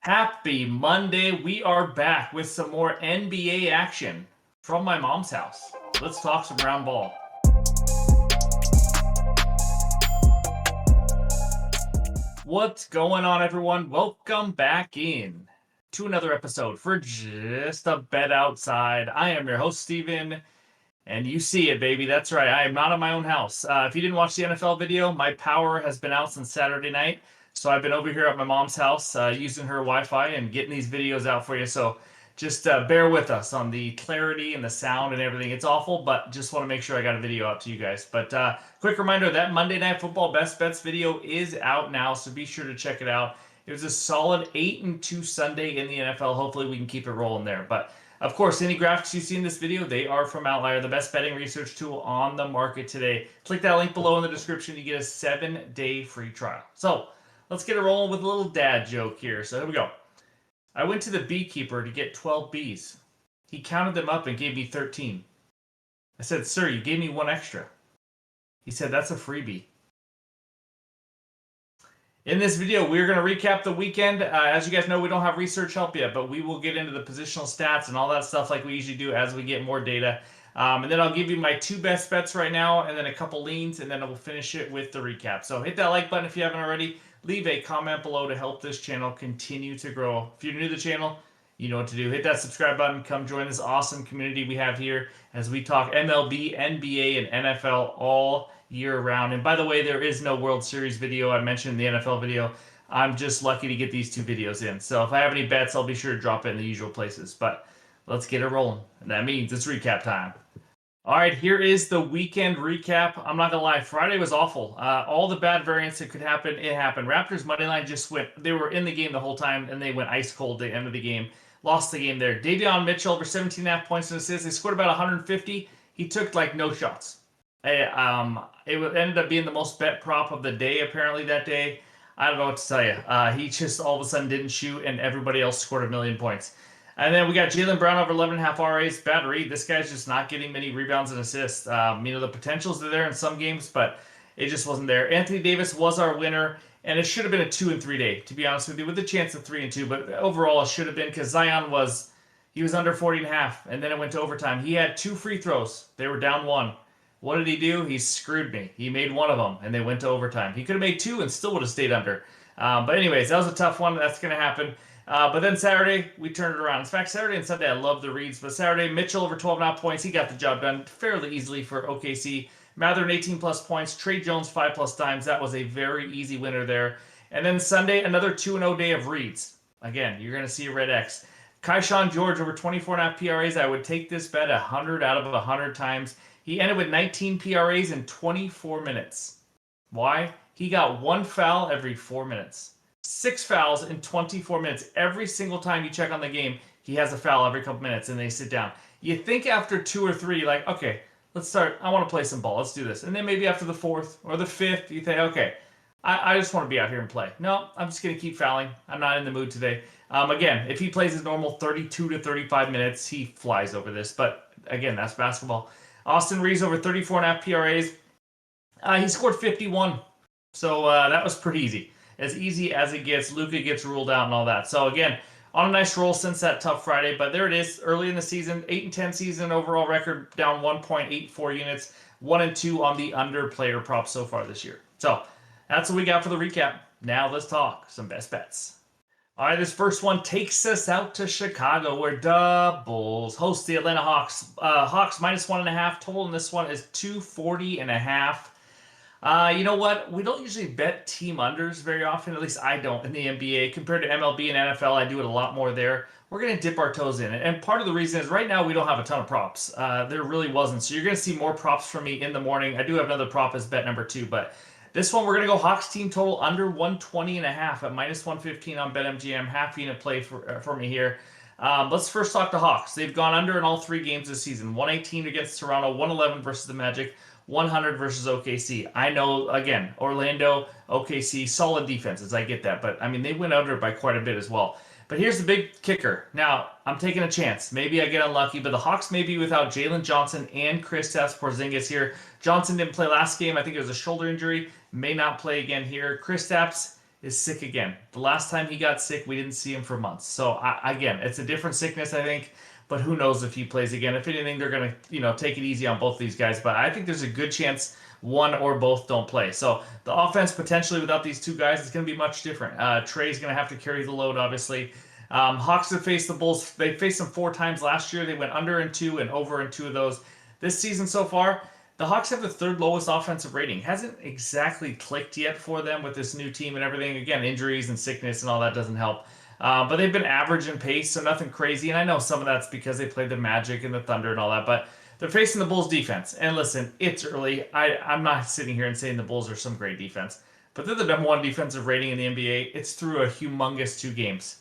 Happy Monday. We are back with some more NBA action from my mom's house. Let's talk some round ball. What's going on, everyone? Welcome back in to another episode for Just a Bet Outside. I am your host, Steven, and you see it, baby. That's right. I am not in my own house. If you didn't watch the NFL video, my power has been out since Saturday night. So I've been over here at my mom's house using her Wi-Fi and getting these videos out for you. So just bear with us on the clarity and the sound and everything. It's awful, but just want to make sure I got a video out to you guys. But quick reminder, that Monday Night Football Best Bets video is out now, so be sure to check it out. It was a solid 8-2 Sunday in the NFL. Hopefully we can keep it rolling there. But of course, any graphics you see in this video, they are from OUTLIER, the best betting research tool on the market today. Click that link below in the description. You get a 7-day free trial. So let's get it rolling with a little dad joke here. So here we go. I went to the beekeeper to get 12 bees. He counted them up and gave me 13. I said, "Sir, you gave me one extra." He said, "That's a freebie." In this video, we're going to recap the weekend. As you guys know, we don't have research help yet, but we will get into the positional stats and all that stuff like we usually do as we get more data. And then I'll give you my 2 best bets right now, and then a couple leans, and then we'll finish it with the recap. So hit that like button if you haven't already. Leave a comment below to help this channel continue to grow. If you're new to the channel, you know what to do. Hit that subscribe button. Come join this awesome community we have here as we talk MLB, NBA, and NFL all year round. And by the way, there is no World Series video. I mentioned the NFL video. I'm just lucky to get these 2 videos in. So if I have any bets, I'll be sure to drop it in the usual places. But let's get it rolling. And that means it's recap time. All right, here is the weekend recap. I'm not going to lie, Friday was awful. All the bad variants that could happen, it happened. Raptors money line just went, they were in the game the whole time, and they went ice cold at the end of the game. Lost the game there. Davion Mitchell over 17.5 points and assists. They scored about 150. He took like no shots. It ended up being the most bet prop of the day, apparently, that day. I don't know what to tell you. He just all of a sudden didn't shoot, and everybody else scored a million points. And then we got Jaylen Brown over 11.5 RAs. Bad read. This guy's just not getting many rebounds and assists. The potentials are there in some games, but it just wasn't there. Anthony Davis was our winner, and it should have been a 2-3 day, to be honest with you, with a chance of 3-2. But overall, it should have been because Zion was under 40.5, and then it went to overtime. He had 2 free throws. They were down 1. What did he do? He screwed me. He made 1 of them, and they went to overtime. He could have made 2 and still would have stayed under. But anyways, that was a tough one. That's going to happen. But then Saturday, we turned it around. In fact, Saturday and Sunday, I love the reads. But Saturday, Mitchell over 12.5 points. He got the job done fairly easily for OKC. Mathurin 18-plus points. Trey Jones 5-plus dimes. That was a very easy winner there. And then Sunday, another 2-0 day of reads. Again, you're going to see a red X. Kaishan George over 24.5 PRAs. I would take this bet 100 out of 100 times. He ended with 19 PRAs in 24 minutes. Why? He got 1 foul every 4 minutes. 6 fouls in 24 minutes. Every single time you check on the game, he has a foul every couple minutes, and they sit down. You think after 2 or 3, like, okay, let's start. I want to play some ball. Let's do this. And then maybe after the 4th or the 5th, you think, okay, I just want to be out here and play. No, I'm just going to keep fouling. I'm not in the mood today. Again, if he plays his normal 32 to 35 minutes, he flies over this. But again, that's basketball. Austin Reeves over 34.5 PRAs. He scored 51. So that was pretty easy as it gets. Luka gets ruled out and all that. So again, on a nice roll since that tough Friday. But there it is, early in the season, 8-10 season overall record, down 1.84 units, 1-2 on the under player prop so far this year. So that's what we got for the recap. Now let's talk some best bets. All right, this first one takes us out to Chicago, where the Bulls host the Atlanta Hawks. Hawks minus 1.5. Total in this one is 240.5. You know what? We don't usually bet team unders very often. At least I don't in the NBA. Compared to MLB and NFL, I do it a lot more there. We're going to dip our toes in it. And part of the reason is right now we don't have a ton of props. There really wasn't. So you're going to see more props from me in the morning. I do have another prop as bet number 2, but this one, we're going to go Hawks team total under 120.5 at minus 115 on BetMGM. Half unit play for me here. Let's first talk the Hawks. They've gone under in all 3 games this season. 118 against Toronto, 111 versus the Magic, 100 versus OKC. I know, again, Orlando, OKC, solid defenses. I get that. But, I mean, they went under by quite a bit as well. But here's the big kicker. Now, I'm taking a chance. Maybe I get unlucky, but the Hawks may be without Jalen Johnson and Kristaps Porzingis here. Johnson didn't play last game. I think it was a shoulder injury. May not play again here. Kristaps, is sick again. The last time he got sick, we didn't see him for months. So again, it's a different sickness, I think. But who knows if he plays again? If anything, they're gonna take it easy on both these guys. But I think there's a good chance one or both don't play. So the offense potentially without these two guys is going to be much different. Trey's going to have to carry the load, obviously. Hawks have faced the Bulls. They faced them 4 times last year. They went under in 2 and over in 2 of those. This season so far, the Hawks have the 3rd lowest offensive rating. Hasn't exactly clicked yet for them with this new team and everything. Again, injuries and sickness and all that doesn't help. But they've been average in pace, so nothing crazy. And I know some of that's because they played the Magic and the Thunder and all that, but they're facing the Bulls defense. And listen, it's early. I'm not sitting here and saying the Bulls are some great defense, but they're the #1 defensive rating in the NBA. It's through a humongous 2 games.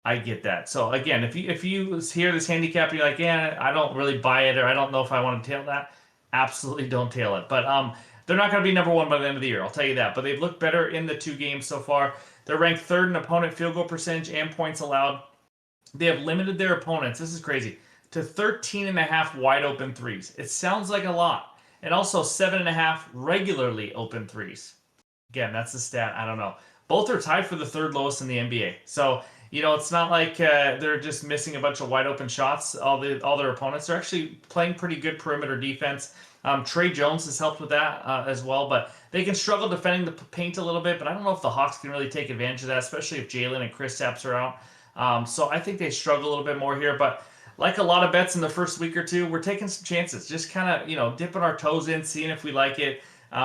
I get that. So again, if you hear this handicap, you're like, yeah, I don't really buy it, or I don't know if I want to tail that. Absolutely don't tail it. But they're not going to be #1 by the end of the year. I'll tell you that. But they've looked better in the 2 games so far. They're ranked 3rd in opponent field goal percentage and points allowed. They have limited their opponents. This is crazy. To 13.5 wide open threes. It sounds like a lot. And also 7.5 regularly open threes. Again, that's the stat. I don't know. Both are tied for the 3rd lowest in the NBA. So, it's not like they're just missing a bunch of wide open shots. All their opponents are actually playing pretty good perimeter defense. Trey Jones has helped with that as well, but they can struggle defending the paint a little bit. But I don't know if the Hawks can really take advantage of that, especially if Jalen and Kristaps are out. So I think they struggle a little bit more here. But like a lot of bets in the first week or 2, we're taking some chances. Just kind of, dipping our toes in, seeing if we like it.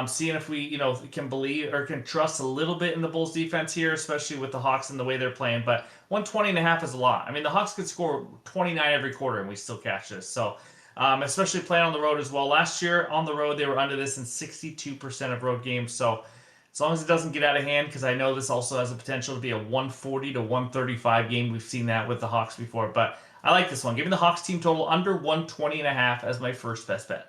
Seeing if we, can believe or can trust a little bit in the Bulls defense here, especially with the Hawks and the way they're playing. But 120.5 is a lot. I mean, the Hawks could score 29 every quarter and we still catch this. So, especially playing on the road as well. Last year on the road, they were under this in 62% of road games. So, as long as it doesn't get out of hand, because I know this also has the potential to be a 140 to 135 game. We've seen that with the Hawks before. But I like this one. Giving the Hawks team total under 120.5 as my first best bet.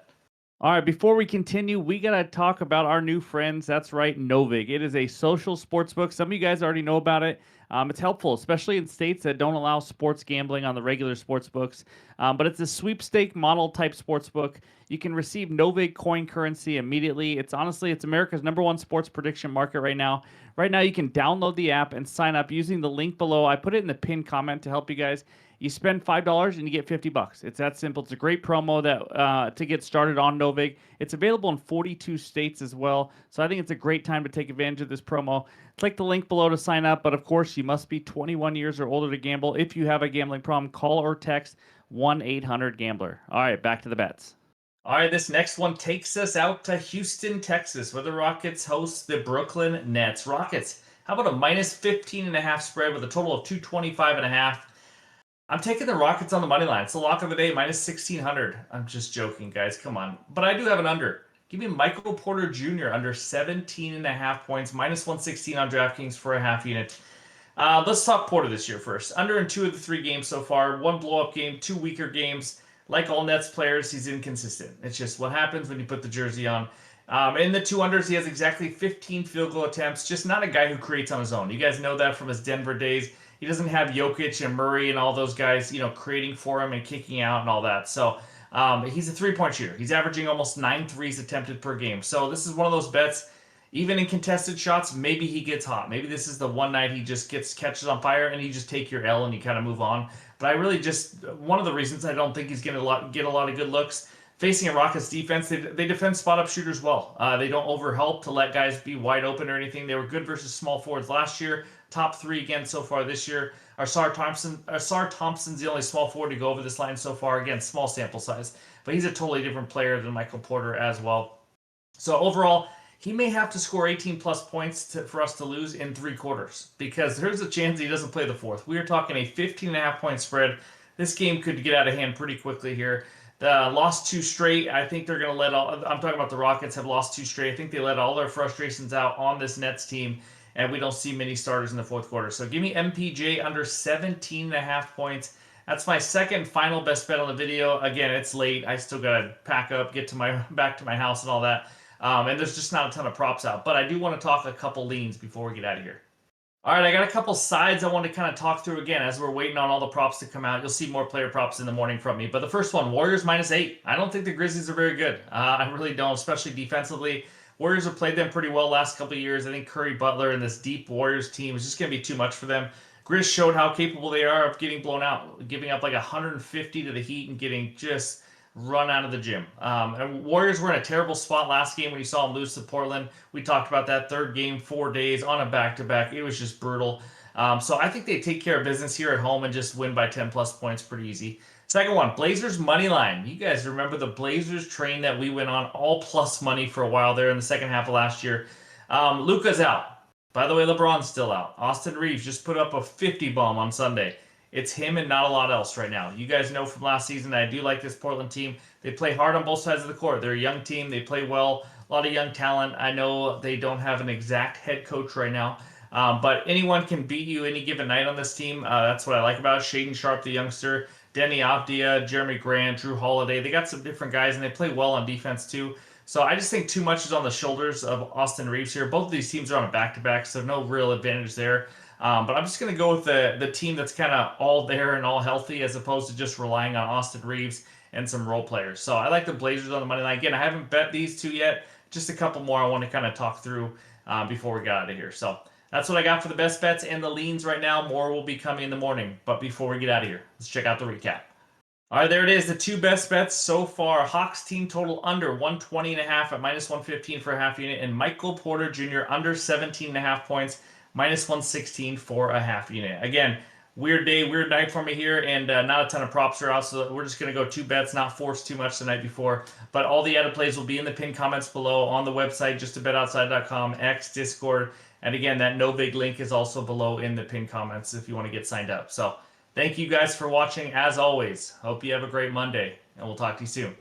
All right, before we continue, we got to talk about our new friends. That's right, Novig. It is a social sports book. Some of you guys already know about it. It's helpful, especially in states that don't allow sports gambling on the regular sports books. But it's a sweepstake model type sports book. You can receive Novig coin currency immediately. It's America's #1 sports prediction market right now. Right now, you can download the app and sign up using the link below. I put it in the pinned comment to help you guys. You spend $5 and you get $50. It's that simple. It's a great promo that to get started on Novig. It's available in 42 states as well. So I think it's a great time to take advantage of this promo. Click the link below to sign up. But of course, you must be 21 years or older to gamble. If you have a gambling problem, call or text 1-800-GAMBLER. All right, back to the bets. All right, this next one takes us out to Houston, Texas, where the Rockets host the Brooklyn Nets. Rockets, how about a -15.5 spread with a total of 225.5? I'm taking the Rockets on the money line. It's the lock of the day, -1600. I'm just joking, guys. Come on. But I do have an under. Give me Michael Porter Jr. under 17.5 points, -116 on DraftKings for a half unit. Let's talk Porter this year first. Under in 2 of the 3 games so far. 1 blow-up game, 2 weaker games. Like all Nets players, he's inconsistent. It's just what happens when you put the jersey on. In the 2 unders, he has exactly 15 field goal attempts. Just not a guy who creates on his own. You guys know that from his Denver days. He doesn't have Jokic and Murray and all those guys, creating for him and kicking out and all that. So he's a 3-point shooter. He's averaging almost 9 threes attempted per game. So this is one of those bets. Even in contested shots, maybe he gets hot. Maybe this is the one night he just catches on fire and you just take your L and you kind of move on. But I really one of the reasons I don't think he's going to get a lot of good looks. Facing a Rockets defense, they defend spot-up shooters well. They don't overhelp to let guys be wide open or anything. They were good versus small forwards last year. Top 3 again so far this year. Ausar Thompson's the only small forward to go over this line so far. Again, small sample size. But he's a totally different player than Michael Porter as well. So overall, he may have to score 18-plus points for us to lose in 3 quarters. Because there's a chance he doesn't play the 4th. We are talking a 15.5-point spread. This game could get out of hand pretty quickly here. Lost 2 straight. I think they're going to I'm talking about the Rockets have lost 2 straight. I think they let all their frustrations out on this Nets team, and we don't see many starters in the 4th quarter. So give me MPJ under 17.5 points. That's my second final best bet on the video. Again, it's late. I still got to pack up, get to back to my house and all that. And there's just not a ton of props out. But I do want to talk a couple leans before we get out of here. All right, I got a couple sides I want to kind of talk through again as we're waiting on all the props to come out. You'll see more player props in the morning from me. But the first one, Warriors -8. I don't think the Grizzlies are very good. I really don't, especially defensively. Warriors have played them pretty well last couple of years. I think Curry, Butler, and this deep Warriors team is just going to be too much for them. Grizz showed how capable they are of getting blown out, giving up like 150 to the Heat and getting just run out of the gym. And Warriors were in a terrible spot last game when you saw them lose to Portland. We talked about that third game, 4 days on a back-to-back. It was just brutal. So I think they take care of business here at home and just win by 10 plus points pretty easy. Second one, Blazers money line. You guys remember the Blazers train that we went on, all plus money for a while there in the second half of last year. Luka's out. By the way, LeBron's still out. Austin Reeves just put up a 50 bomb on Sunday. It's him and not a lot else right now. You guys know from last season that I do like this Portland team. They play hard on both sides of the court. They're a young team. They play well. A lot of young talent. I know they don't have an exact head coach right now. But anyone can beat you any given night on this team. That's what I like about it. Shaden Sharp, the youngster, Denny Avdia, Jeremy Grant, Drew Holiday. They got some different guys, and they play well on defense too. So I just think too much is on the shoulders of Austin Reeves here. Both of these teams are on a back-to-back, so no real advantage there. But I'm just going to go with the team that's kind of all there and all healthy as opposed to just relying on Austin Reeves and some role players. So I like the Blazers on the money line. Again, I haven't bet these two yet. Just a couple more I want to kind of talk through before we get out of here. So that's what I got for the best bets and the leans right now. More will be coming in the morning. But before we get out of here, let's check out the recap. All right, there it is. The two best bets so far. Hawks team total under 120.5 at minus 115 for a half unit. And Michael Porter Jr. under 17.5 points, minus 116 for a half unit. Again, weird day, weird night for me here, and not a ton of props are out, so we're just going to go two bets, not force too much the night before. But all the added plays will be in the pinned comments below on the website, justabetoutside.com, X, Discord. And again, that no big link is also below in the pinned comments if you want to get signed up. So thank you guys for watching as always. Hope you have a great Monday, and we'll talk to you soon.